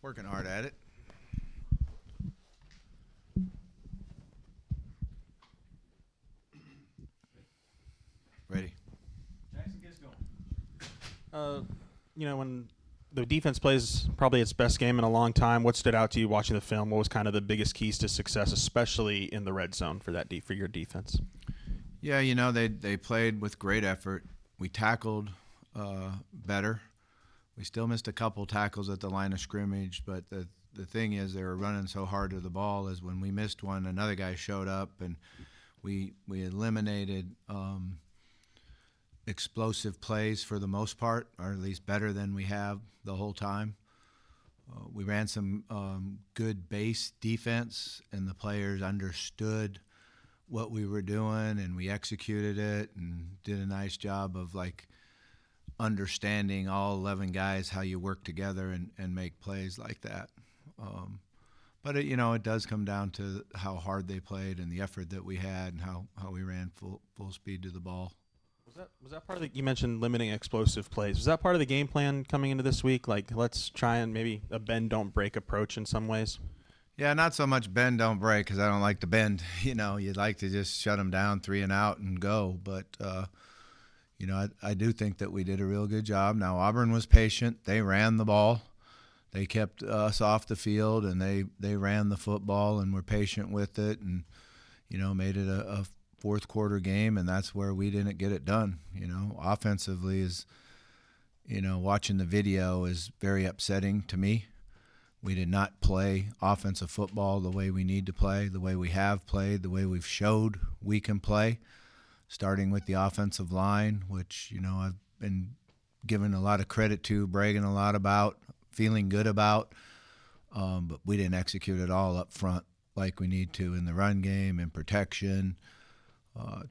Working hard at it. Ready. Jackson, get us going. When the defense plays probably its best game in a long time, what stood out to you watching the film? What was kind of the biggest keys to success, especially in the red zone for your defense? Yeah, they played with great effort. We tackled better. We still missed a couple tackles at the line of scrimmage, but the thing is they were running so hard to the ball is when we missed one, another guy showed up, and we eliminated explosive plays for the most part, or at least better than we have the whole time. We ran some good base defense, and the players understood what we were doing, and we executed it and did a nice job of understanding all 11 guys how you work together and make plays like that. But it does come down to how hard they played and the effort that we had and how we ran full speed to the ball. Was that part of you mentioned limiting explosive plays? Was that part of the game plan coming into this week? Let's try and maybe a bend don't break approach in some ways. Yeah, not so much bend don't break because I don't like to bend. You'd like to just shut them down 3 and out and go. But I do think that we did a real good job. Now Auburn was patient. They ran the ball. They kept us off the field, and they ran the football and were patient with it, and made it a fourth quarter game, and that's where we didn't get it done. Offensively is, watching the video is very upsetting to me. We did not play offensive football the way we need to play, the way we have played, the way we've showed we can play, starting with the offensive line, which, I've been given a lot of credit to, bragging a lot about, feeling good about, but we didn't execute it all up front like we need to in the run game and protection.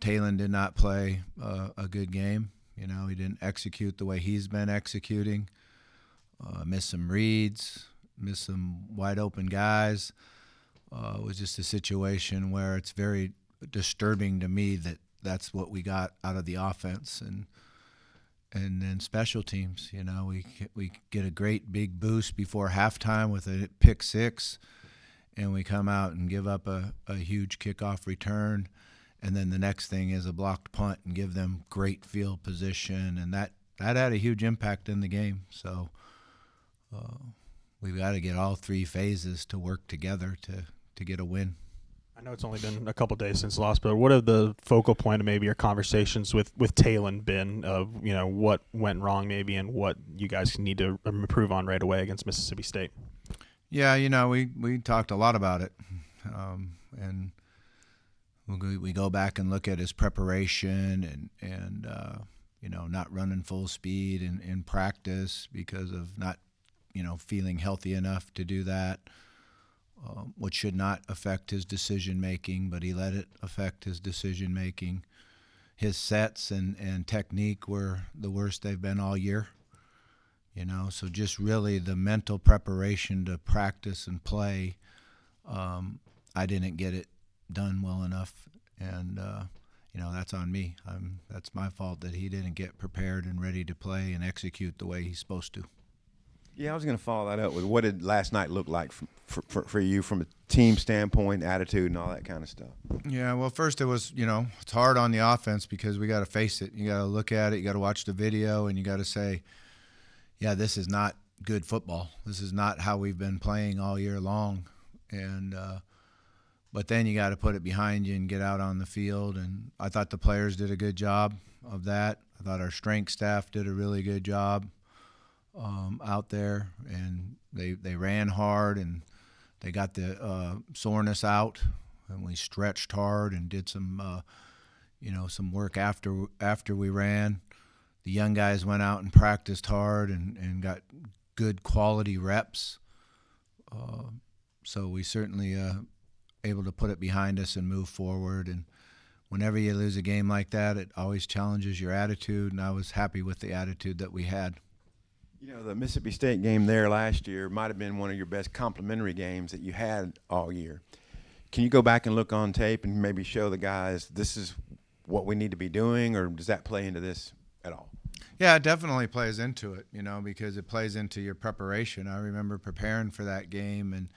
Talon did not play a good game. He didn't execute the way he's been executing. Missed some reads, missed some wide open guys. It was just a situation where it's very disturbing to me that that's what we got out of the offense. And then special teams, we get a great big boost before halftime with a pick six, and we come out and give up a huge kickoff return. And then the next thing is a blocked punt and give them great field position, and that had a huge impact in the game. So we've got to get all 3 phases to work together to get a win. I know it's only been a couple days since loss, but what have the focal point of maybe your conversations with Talon been of what went wrong maybe and what you guys need to improve on right away against Mississippi State? Yeah, we talked a lot about it, and we go back and look at his preparation and not running full speed in practice because of not feeling healthy enough to do that. Which should not affect his decision-making, but he let it affect his decision-making. His sets and technique were the worst they've been all year. So just really the mental preparation to practice and play, I didn't get it done well enough, and that's on me. That's my fault that he didn't get prepared and ready to play and execute the way he's supposed to. Yeah, I was going to follow that up with what did last night look like for you from a team standpoint, attitude, and all that kind of stuff? Yeah, well, first it was, it's hard on the offense because we got to face it. You got to look at it, you got to watch the video, and you got to say, yeah, this is not good football. This is not how we've been playing all year long. And but then you got to put it behind you and get out on the field. And I thought the players did a good job of that. I thought our strength staff did a really good job out there, and they ran hard and they got the soreness out, and we stretched hard and did some some work after we ran. The young guys went out and practiced hard and got good quality reps. So we certainly able to put it behind us and move forward. And whenever you lose a game like that, it always challenges your attitude, and I was happy with the attitude that we had. The Mississippi State game there last year might have been one of your best complimentary games that you had all year. Can you go back and look on tape and maybe show the guys this is what we need to be doing, or does that play into this at all? Yeah, it definitely plays into it, because it plays into your preparation. I remember preparing for that game and,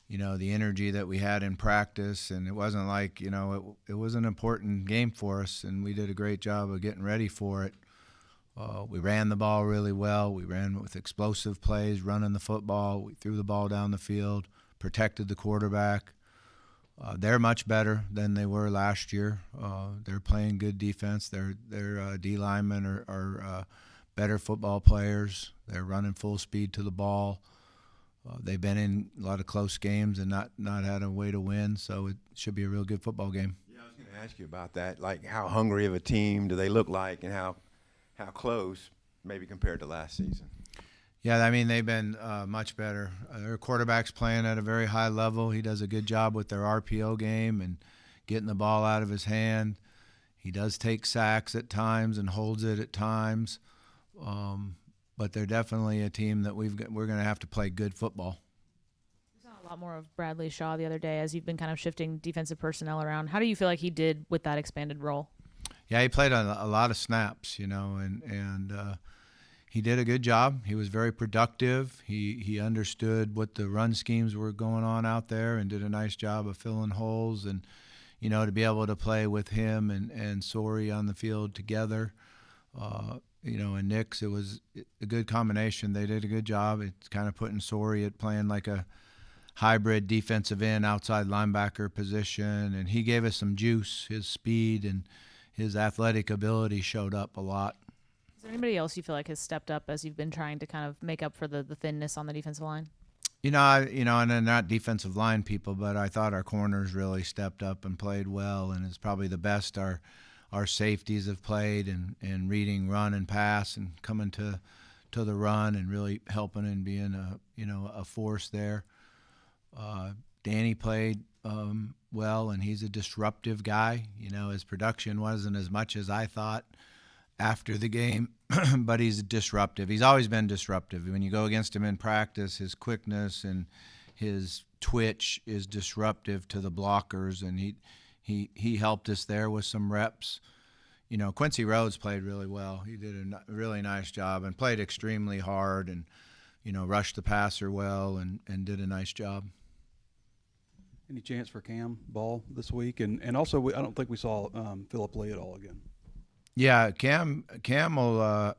the energy that we had in practice. And it wasn't like, it was an important game for us, and we did a great job of getting ready for it. We ran the ball really well. We ran with explosive plays, running the football. We threw the ball down the field, protected the quarterback. They're much better than they were last year. They're playing good defense. Their D linemen are better football players. They're running full speed to the ball. They've been in a lot of close games and not had a way to win, so it should be a real good football game. Yeah, I was going to ask you about that. Like, how hungry of a team do they look like, and how close, maybe compared to last season? Yeah, I mean, they've been much better. Their quarterback's playing at a very high level. He does a good job with their RPO game and getting the ball out of his hand. He does take sacks at times and holds it at times. But they're definitely a team that we're going to have to play good football. We saw a lot more of Bradley Shaw the other day as you've been kind of shifting defensive personnel around. How do you feel like he did with that expanded role? Yeah, he played a lot of snaps, and he did a good job. He was very productive. He understood what the run schemes were going on out there and did a nice job of filling holes. And, to be able to play with him and Sori on the field together, and Nix, it was a good combination. They did a good job. It's kind of putting Sori at playing like a hybrid defensive end, outside linebacker position. And he gave us some juice. His speed and his athletic ability showed up a lot. Is there anybody else you feel like has stepped up as you've been trying to kind of make up for the thinness on the defensive line? And they're not defensive line people, but I thought our corners really stepped up and played well, and it's probably the best our safeties have played and reading run and pass and coming to the run and really helping and being a force there. Danny played well, and he's a disruptive guy. His production wasn't as much as I thought after the game, but he's disruptive. He's always been disruptive. When you go against him in practice, his quickness and his twitch is disruptive to the blockers, and he helped us there with some reps. Quincy Rhodes played really well. He did a really nice job and played extremely hard and, rushed the passer well and did a nice job. Any chance for Cam Ball this week? And also, I don't think we saw Phillip Lee at all again. Yeah, Cam will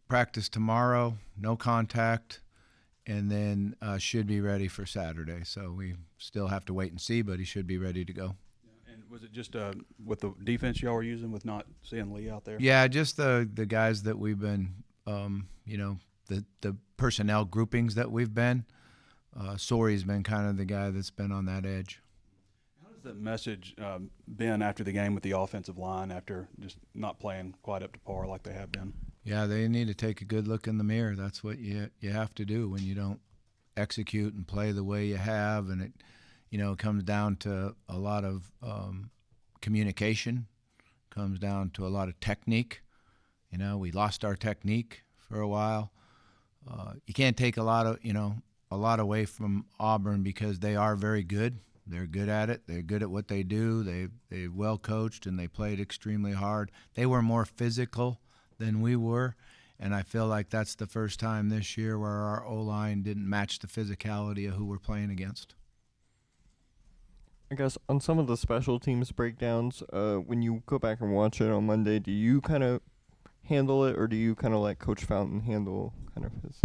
practice tomorrow, no contact, and then should be ready for Saturday. So we still have to wait and see, but he should be ready to go. Yeah. And was it just with the defense y'all were using with not seeing Lee out there? Yeah, just the guys that we've been, the personnel groupings that we've been. Sori's been kind of the guy that's been on that edge. How has that message been after the game with the offensive line after just not playing quite up to par like they have been? Yeah, they need to take a good look in the mirror. That's what you have to do when you don't execute and play the way you have, and it comes down to a lot of communication, comes down to a lot of technique. We lost our technique for a while. You can't take a lot away from Auburn because they are very good. They're good at it. They're good at what they do. They're well coached, and they played extremely hard. They were more physical than we were, and I feel like that's the first time this year where our O-line didn't match the physicality of who we're playing against. I guess on some of the special teams breakdowns, when you go back and watch it on Monday, do you kind of handle it, or do you kind of let Coach Fountain handle kind of his?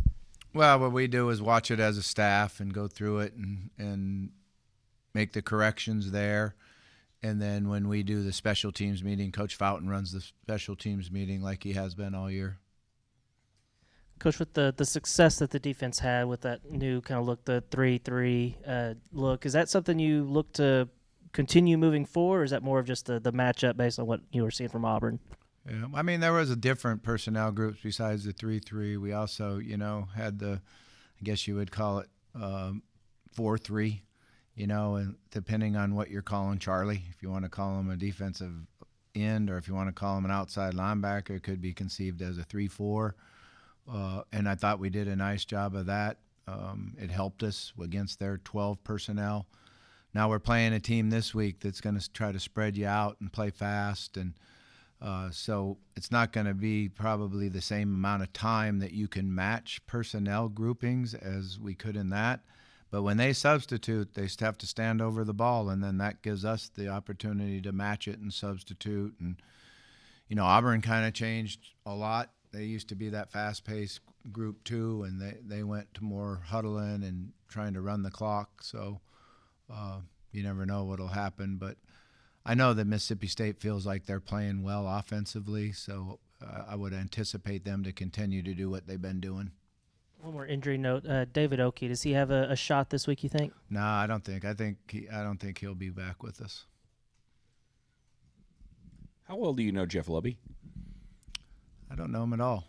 Well, what we do is watch it as a staff and go through it and make the corrections there. And then when we do the special teams meeting, Coach Fountain runs the special teams meeting like he has been all year. Coach, with the success that the defense had with that new kind of look, the 3-3 look, is that something you look to continue moving forward, or is that more of just the matchup based on what you were seeing from Auburn? Yeah, I mean, there was a different personnel groups besides the 3-3. We also, had the, I guess you would call it 4-3, and depending on what you're calling Charlie, if you want to call him a defensive end or if you want to call him an outside linebacker, it could be conceived as a 3-4. And I thought we did a nice job of that. It helped us against their 12 personnel. Now we're playing a team this week that's going to try to spread you out and play fast, and So it's not going to be probably the same amount of time that you can match personnel groupings as we could in that. But when they substitute, they have to stand over the ball, and then that gives us the opportunity to match it and substitute. And, Auburn kind of changed a lot. They used to be that fast-paced group too, and they went to more huddling and trying to run the clock. So you never know what'll happen. But I know that Mississippi State feels like they're playing well offensively, so I would anticipate them to continue to do what they've been doing. One more injury note. David Oakey, does he have a shot this week, you think? No, I don't think. I don't think he'll be back with us. How well do you know Jeff Lubby? I don't know him at all.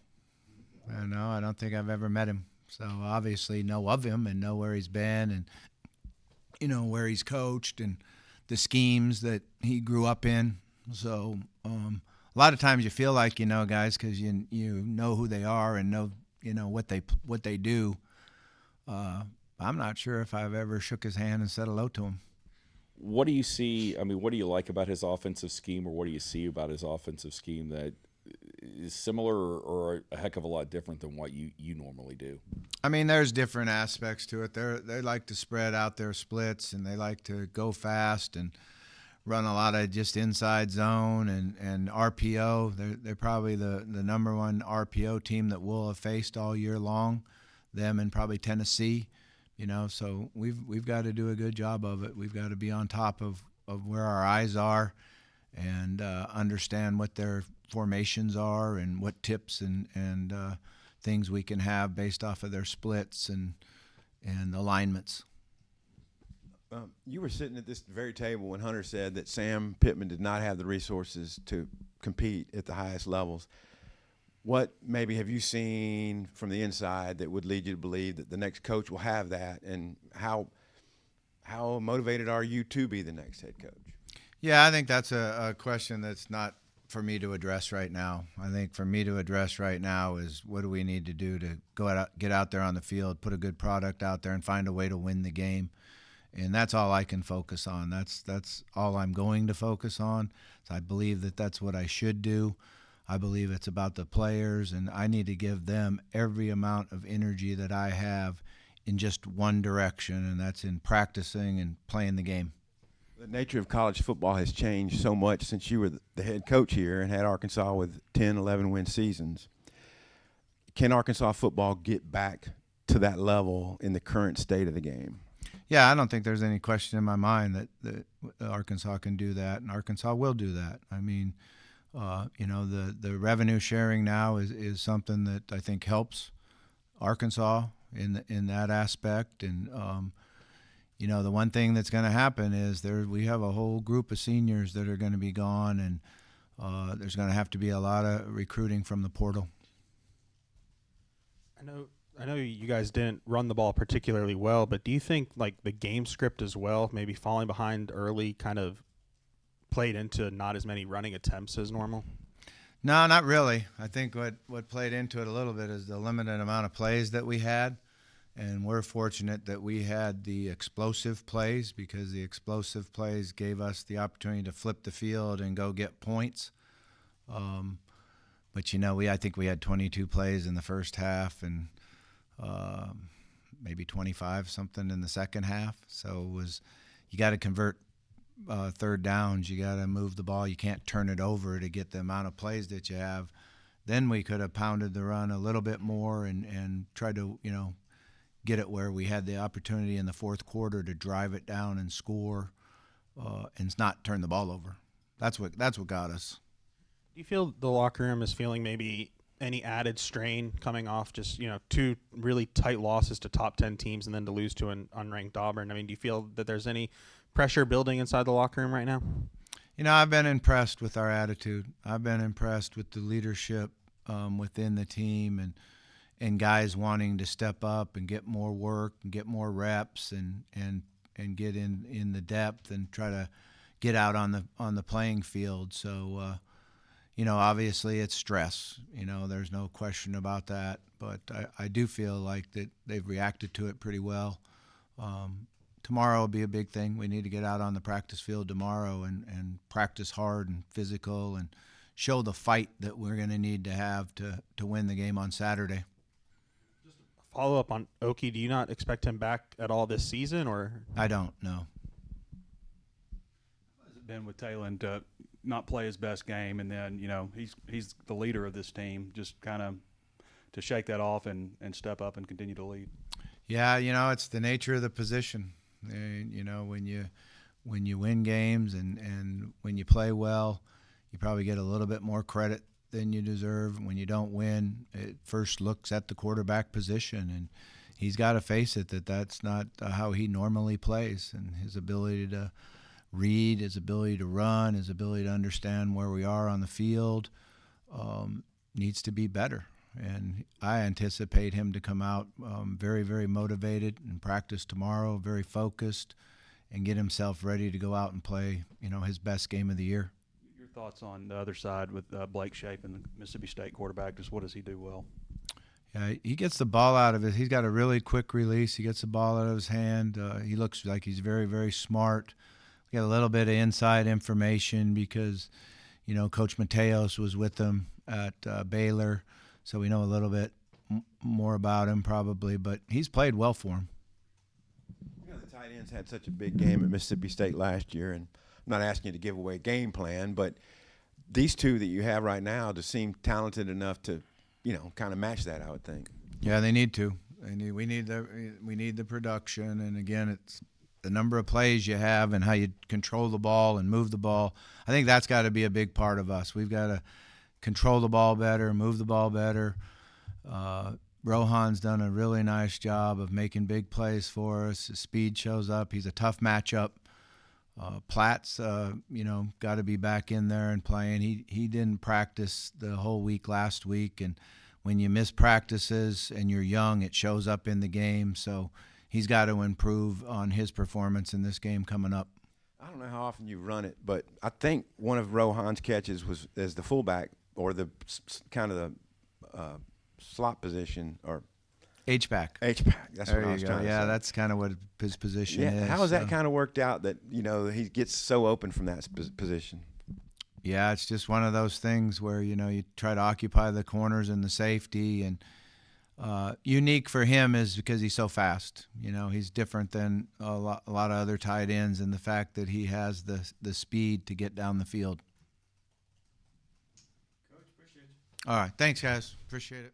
I don't think I've ever met him. So obviously know of him and know where he's been and, where he's coached and the schemes that he grew up in. So a lot of times you feel like you know guys because you know who they are and know what they do. I'm not sure if I've ever shook his hand and said hello to him. What do you see? I mean, what do you like about his offensive scheme, or what do you see about his offensive scheme that is similar or a heck of a lot different than what you normally do? I mean, there's different aspects to it. They like to spread out their splits, and they like to go fast and run a lot of just inside zone and RPO. They're probably the number one RPO team that we'll have faced all year long, them and probably Tennessee. So we've got to do a good job of it. We've got to be on top of where our eyes are and understand what their formations are and what tips and things we can have based off of their splits and alignments. You were sitting at this very table when Hunter said that Sam Pittman did not have the resources to compete at the highest levels. What maybe have you seen from the inside that would lead you to believe that the next coach will have that, and how motivated are you to be the next head coach? Yeah, I think that's a question that's not for me to address right now. I think for me to address right now is what do we need to do to get out there on the field, put a good product out there, and find a way to win the game. And that's all I can focus on. That's all I'm going to focus on. So I believe that that's what I should do. I believe it's about the players, and I need to give them every amount of energy that I have in just one direction, and that's in practicing and playing the game. The nature of college football has changed so much since you were the head coach here and had Arkansas with 10, 11-win seasons. Can Arkansas football get back to that level in the current state of the game? Yeah, I don't think there's any question in my mind that Arkansas can do that, and Arkansas will do that. I mean, the revenue sharing now is something that I think helps Arkansas in that aspect. And, the one thing that's going to happen is we have a whole group of seniors that are going to be gone, and there's going to have to be a lot of recruiting from the portal. I know you guys didn't run the ball particularly well, but do you think like the game script as well, maybe falling behind early, kind of played into not as many running attempts as normal? No, not really. I think what played into it a little bit is the limited amount of plays that we had, and we're fortunate that we had the explosive plays because the explosive plays gave us the opportunity to flip the field and go get points. But I think we had 22 plays in the first half and maybe 25 something in the second half. So you got to convert third downs. You got to move the ball. You can't turn it over to get the amount of plays that you have. Then we could have pounded the run a little bit more and tried to get it where we had the opportunity in the fourth quarter to drive it down and score and not turn the ball over. That's what got us. Do you feel the locker room is feeling maybe any added strain coming off just, two really tight losses to top 10 teams and then to lose to an unranked Auburn? I mean, do you feel that there's any pressure building inside the locker room right now? I've been impressed with our attitude. I've been impressed with the leadership within the team and guys wanting to step up and get more work and get more reps and get in the depth and try to get out on the playing field. So, obviously it's stress. There's no question about that. But I do feel like that they've reacted to it pretty well. Tomorrow will be a big thing. We need to get out on the practice field tomorrow and practice hard and physical and show the fight that we're going to need to have to win the game on Saturday. Follow up on Oki. Do you not expect him back at all this season, or I don't know. Has it been with Talon to not play his best game, and then he's the leader of this team, just kind of to shake that off and step up and continue to lead? Yeah, it's the nature of the position. And, when you win games and when you play well, you probably get a little bit more credit than you deserve. When you don't win, it first looks at the quarterback position, and he's got to face it that's not how he normally plays. And his ability to read, his ability to run, his ability to understand where we are on the field needs to be better. And I anticipate him to come out very, very motivated and practice tomorrow, very focused, and get himself ready to go out and play, his best game of the year. Your thoughts on the other side with Blake Shapen, the Mississippi State quarterback? Just what does he do well? Yeah, he gets the ball out of it. He's got a really quick release. He gets the ball out of his hand. He looks like he's very, very smart. We got a little bit of inside information because, Coach Mateos was with him at Baylor, so we know a little bit more about him probably. But he's played well for him. The tight ends had such a big game at Mississippi State last year, and I'm not asking you to give away game plan, but these two that you have right now just seem talented enough to, kind of match that, I would think. Yeah, they need to. We need the production, and again, it's the number of plays you have and how you control the ball and move the ball. I think that's got to be a big part of us. We've got to control the ball better, move the ball better. Rohan's done a really nice job of making big plays for us. His speed shows up. He's a tough matchup. Platt's, got to be back in there and playing. He didn't practice the whole week last week, and when you miss practices and you're young, it shows up in the game. So he's got to improve on his performance in this game coming up. I don't know how often you run it, but I think one of Rohan's catches was as the fullback or the kind of the slot position or H-back. H-back. That's there what I was you trying go. to Yeah, say. that's kind of what his position is. How has that kind of worked out that, he gets so open from that position? Yeah, it's just one of those things where, you try to occupy the corners and the safety. And unique for him is because he's so fast. He's different than a lot of other tight ends in the fact that he has the speed to get down the field. Coach, appreciate you. All right. Thanks, guys. Appreciate it.